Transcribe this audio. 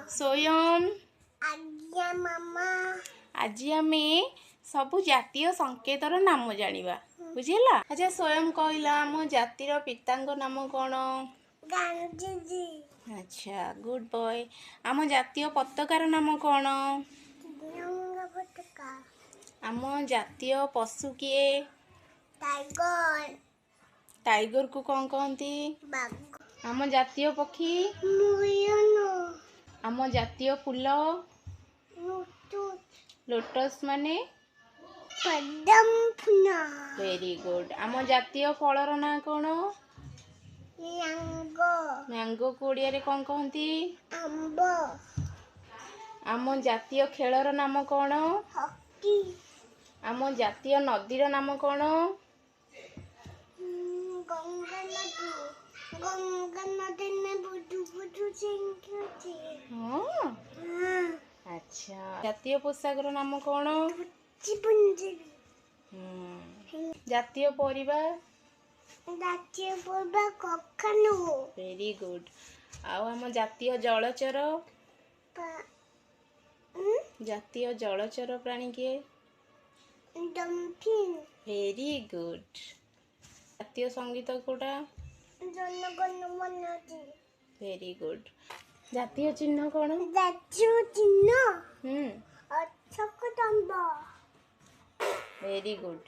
स्वयं आज्ञा मामा आज आम सबु जातीय संकेतर नाम जानिबा बुझिला। अच्छा स्वयं कहला आम जातिर पितांक नाम कौन? गांधीजी। अच्छा गुड बॉय। आम जातीय पताकार नाम कौन? तिरंगा पताका। आम जातीय पशु किए? टाइगर। टाइगर को कौन कहती? बाघ। आम जातीय पक्षी? मयूर। आम जातीय फूल? लोटस माने? पद्म फूल। Very good. आम जातीय फलर ना कौन? मैंगो। मैंगो को ओडिया रे कौन कहती? आंब। आम जातीय खेलर नाम कौन? हॉकी। आम जातीय नदीर नाम कौन? गंगा नदी। गंगा नदी में बुदु बुदु चिंकुची। हाँ अच्छा। जातीय पोशाकर नाम कौन? चिपुंजी। जातीय परिबा? जातीय पूर्वा कखनु। Very good. आउ आम जातीय जलचर? जातीय जलचर प्राणी किए? डम्फिन। Very good. जातीय संगीत कोटा? जनगण मन। Very good. जातीय चिन्ह कौन? जातीय चिन्ह अशोक स्तंभ। Very good.